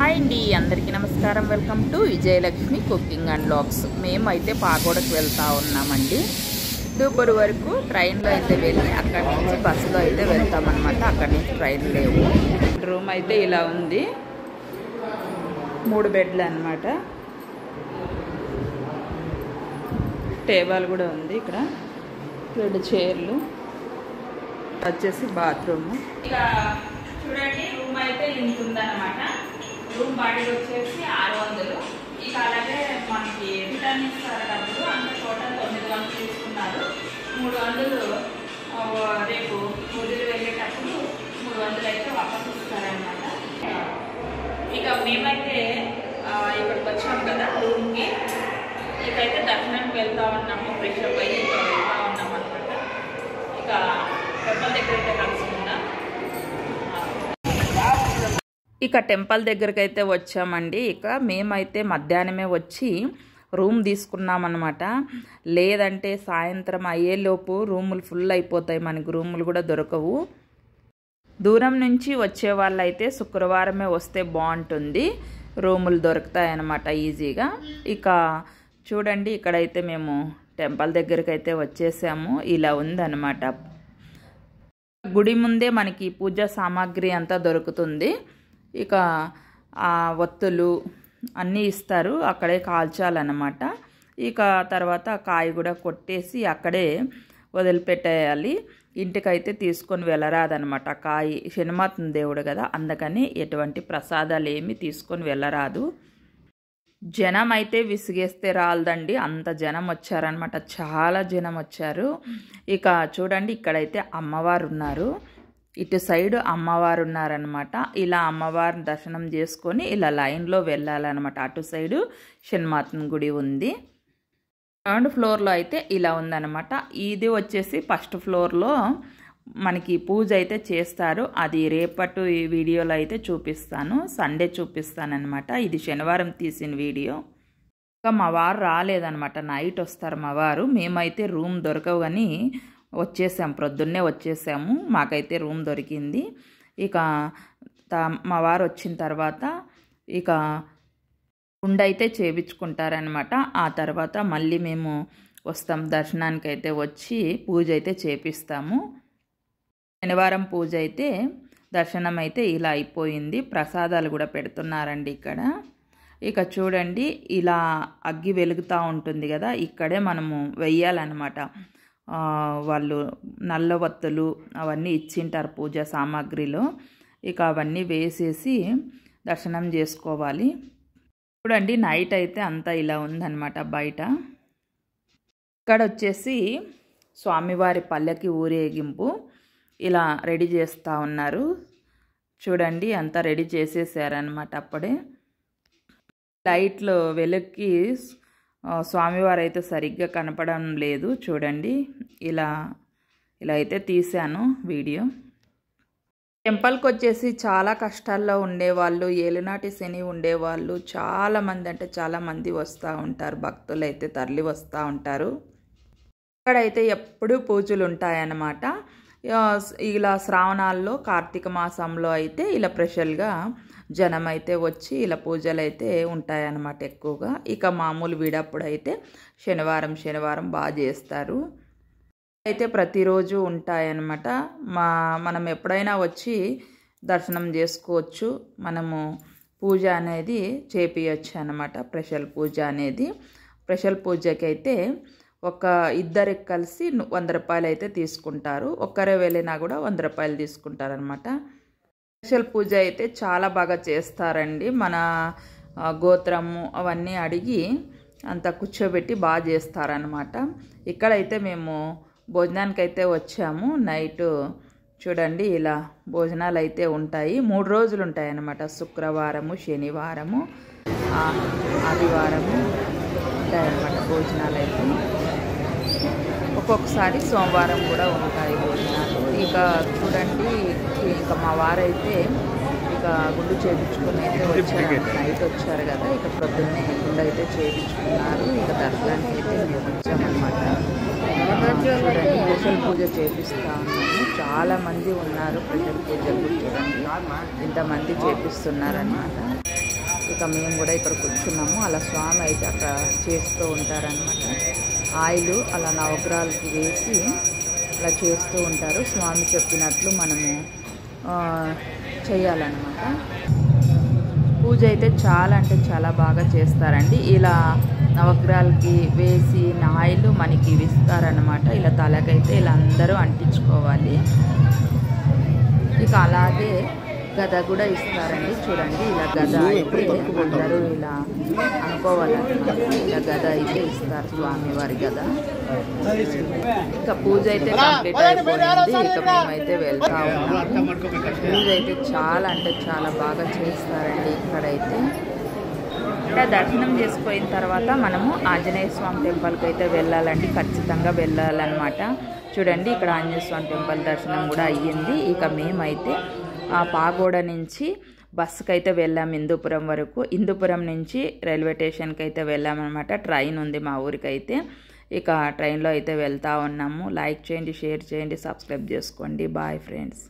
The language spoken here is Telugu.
హాయ్ అండి, అందరికీ నమస్కారం. Welcome to Vijayalakshmi cooking and vlogs. మేమైతే పాగోడకు వెళ్తూ ఉన్నామండి. దూపూరు వరకు ట్రైన్లో అయితే వెళ్ళి అక్కడి నుంచి బస్సులో అయితే వెళ్తామన్నమాట. అక్కడి నుంచి ట్రైన్ లేవు. రూమ్ అయితే ఇలా ఉంది, 3 బెడ్లు అన్నమాట. టేబుల్ కూడా ఉంది, ఇక్కడ 2 చైర్లు, వచ్చేసి బాత్రూమ్. ఇక చూడండి, రూమ్ అయితే ఇంత ఉందన్నమాట. రూమ్ బాడీ వచ్చేసి 600. ఇక అలాగే మనకి రిటర్న్ ఇస్తారు డబ్బులు. అంత టోటల్ 900 తీసుకున్నారు. 300 రేపు వదిలి వెళ్ళేటప్పుడు 300 అయితే వాపస్ ఇస్తారనమాట. ఇక మేమైతే ఇక్కడికి వచ్చాం కదా రూమ్కి. ఇకైతే దర్శనానికి వెళ్తా ఉన్నాము. ఫ్రెష్ అప్ అయ్యి ఇక్కడ వెళ్తా ఉన్నాం అనమాట. ఇక టెంపుల్ దగ్గర అయితే కలుసుకుందాం. ఇక టెంపుల్ దగ్గరికి అయితే వచ్చామండి. ఇక మేమైతే మధ్యాహ్నమే వచ్చి రూమ్ తీసుకున్నామన్నమాట. లేదంటే సాయంత్రం అయ్యేలోపు రూములు ఫుల్ అయిపోతాయి, మనకి రూములు కూడా దొరకవు. దూరం నుంచి వచ్చే వాళ్ళైతే శుక్రవారమే వస్తే బాగుంటుంది, రూములు దొరుకుతాయన్నమాట ఈజీగా. ఇక చూడండి, ఇక్కడైతే మేము టెంపుల్ దగ్గరికి అయితే వచ్చేసాము. ఇలా ఉందన్నమాట. గుడి ముందే మనకి పూజా సామాగ్రి అంతా దొరుకుతుంది. ఇక ఒత్తులు అన్నీ ఇస్తారు, అక్కడే కాల్చాలన్నమాట. ఇక తర్వాత కాయ కూడా కొట్టేసి అక్కడే వదిలిపెట్టేయాలి. ఇంటికైతే తీసుకొని వెళ్ళరాదనమాట. కాయ శనిమాతం దేవుడు కదా, అందుకని ఎటువంటి ప్రసాదాలు ఏమి తీసుకొని వెళ్ళరాదు. జనం అయితే విసిగేస్తే రాలదండి, అంత జనం వచ్చారనమాట. చాలా జనం వచ్చారు. ఇక చూడండి, ఇక్కడైతే అమ్మవారు ఉన్నారు. ఇటు సైడ్ అమ్మవారు ఉన్నారనమాట. ఇలా అమ్మవారిని దర్శనం చేసుకొని ఇలా లైన్లో వెళ్ళాలన్నమాట. అటు సైడు శనిమాతన్ గుడి ఉంది. 3rd ఫ్లోర్లో అయితే ఇలా ఉందన్నమాట. ఇది వచ్చేసి 1st ఫ్లోర్లో మనకి పూజ అయితే చేస్తారు. అది రేపటి వీడియోలో అయితే చూపిస్తాను, సండే చూపిస్తానమాట. ఇది శనివారం తీసిన వీడియో. ఇంకా మా వారు రాలేదనమాట, నైట్ వస్తారు మా వారు. మేమైతే రూమ్ దొరకవు కానీ వచ్చేసాము, ప్రొద్దున్నే వచ్చేసాము. మాకైతే రూమ్ దొరికింది. ఇక మా వారు వచ్చిన తర్వాత ఇక ఉండైతే చేయించుకుంటారనమాట. ఆ తర్వాత మళ్ళీ మేము వస్తాం దర్శనానికి అయితే వచ్చి పూజ అయితే చేపిస్తాము. శనివారం పూజ అయితే దర్శనం అయితే ఇలా అయిపోయింది. ప్రసాదాలు కూడా పెడుతున్నారండి ఇక్కడ. ఇక చూడండి, ఇలా అగ్గి వెలుగుతూ ఉంటుంది కదా, ఇక్కడే మనము వెయ్యాలన్నమాట. వాళ్ళు నల్ల వత్తులు అవన్నీ ఇచ్చింటారు పూజా సామాగ్రిలో. ఇక అవన్నీ వేసేసి దర్శనం చేసుకోవాలి. చూడండి, నైట్ అయితే అంతా ఇలా ఉందన్నమాట బయట. ఇక్కడ వచ్చేసి స్వామివారి పల్లకి ఊరేగింపు ఇలా రెడీ చేస్తూ ఉన్నారు. చూడండి, అంతా రెడీ చేసేసారనమాట. అప్పుడే లైట్లు వెలుక్కి స్వామివారు అయితే సరిగ్గా కనపడడం లేదు. చూడండి, ఇలా అయితే తీశాను వీడియో. టెంపుల్కి వచ్చేసి చాలా కష్టాల్లో ఉండేవాళ్ళు, ఏలినాటి శని ఉండేవాళ్ళు చాలామంది, అంటే చాలామంది వస్తూ ఉంటారు. భక్తులు అయితే తరలి వస్తూ ఉంటారు. ఇక్కడైతే ఎప్పుడూ పూజలు ఉంటాయన్నమాట. ఇలా శ్రావణాల్లో కార్తీక మాసంలో అయితే ఇలా స్పెషల్గా జనం అయితే వచ్చి ఇలా పూజలు అయితే ఉంటాయన్నమాట ఎక్కువగా. ఇక మామూలు వీడప్పుడు అయితే శనివారం బాగా చేస్తారు. అయితే ప్రతిరోజు ఉంటాయన్నమాట. మనం ఎప్పుడైనా వచ్చి దర్శనం చేసుకోవచ్చు. మనము పూజ అనేది చేపియచ్చు అన్నమాట. స్పెషల్ పూజ అనేది. స్పెషల్ పూజకి అయితే ఒక ఇద్దరికి కలిసి 100 రూపాయలు అయితే తీసుకుంటారు. ఒక్కరే వెళ్ళినా కూడా 100 రూపాయలు తీసుకుంటారనమాట. స్పెషల్ పూజ అయితే చాలా బాగా చేస్తారండి. మన గోత్రము అవన్నీ అడిగి అంతా కూర్చోబెట్టి బాగా చేస్తారనమాట. ఇక్కడైతే మేము భోజనానికి అయితే వచ్చాము. నైట్ చూడండి, ఇలా భోజనాలు అయితే ఉంటాయి. 3 రోజులు ఉంటాయి అన్నమాట. శుక్రవారము, శనివారము, ఆదివారము ఉంటాయన్నమాట భోజనాలు అయితే. ఒక్కొక్కసారి సోమవారం కూడా ఉంటాయి భోజనాలు. ఇక చూడండి, ఇక మా వారైతే ఇక గుండు చేయించుకుని అయితే వచ్చారు. నైట్ వచ్చారు కదా, ఇక ప్రొద్దున్నే గుండు అయితే చేయించుకున్నారు. ఇక దర్శనానికి అయితే మేము వచ్చామన్నమాట. చూడండి, స్పెషల్ పూజ చేపిస్తూ ఉన్నాము. చాలామంది ఉన్నారు స్పెషల్ పూజలు. చూడండి, ఇంతమంది చేపిస్తున్నారన్నమాట. ఇక మేము కూడా ఇక్కడ కూర్చున్నాము. అలా స్వామి అయితే అక్కడ చేస్తూ ఉంటారనమాట. ఆయిల్ అలా నవగ్రహాలకి వేసి అలా చేస్తూ ఉంటారు. స్వామి చెప్పినట్లు మనము చేయాలన్నమాట. పూజ అయితే చాలా అంటే చాలా బాగా చేస్తారండి. ఇలా నవగ్రహాలకి వేసి ఆయిల్ మనకి ఇస్తారనమాట. ఇలా తలకైతే ఇలా అందరూ అంటించుకోవాలి. ఇక అలాగే గద కూడా ఇస్తారండి. చూడండి, ఇలా గద అయితే అందరూ ఇలా అనుకోవాలన్నమాట. ఇలా గద అయితే ఇస్తారు స్వామివారి గద. ఇక పూజ అయితే కంప్లీట్ అయిపోయింది. ఇక మేమైతే వెళ్తా ఉన్నాము. పూజ అయితే చాలా అంటే చాలా బాగా చేస్తారండి ఇక్కడైతే. ఇక్కడ దర్శనం చేసుకున్న తర్వాత మనము ఆంజనేయ స్వామి టెంపుల్కి అయితే వెళ్ళాలండి, ఖచ్చితంగా వెళ్ళాలన్నమాట. చూడండి, ఇక్కడ ఆంజనేయ స్వామి టెంపుల్ దర్శనం కూడా అయ్యింది. ఇక మేమైతే ఆ పాగోడ నుంచి బస్సుకి అయితే వెళ్ళాం హిందూపురం వరకు. హిందూపురం నుంచి రైల్వే స్టేషన్కి అయితే వెళ్ళామన్నమాట. ట్రైన్ ఉంది మా ఊరికైతే. ఇక ట్రైన్లో అయితే వెళ్తూ ఉన్నాము. లైక్ చేయండి, షేర్ చేయండి, సబ్స్క్రైబ్ చేసుకోండి. Bye friends.